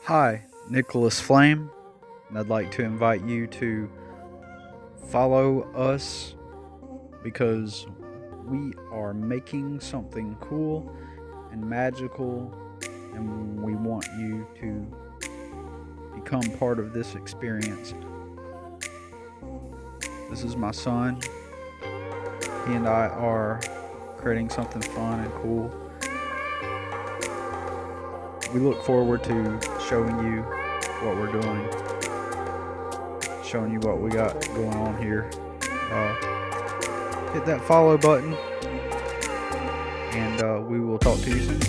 Hi, Nicholas Flame, and I'd like to invite you to follow us because we are making something cool and magical, and we want you to become part of this experience. This is my son. He and I are creating something fun and cool. We look forward to showing you what we're doing, showing you what we got going on here. Hit that follow button, and we will talk to you soon.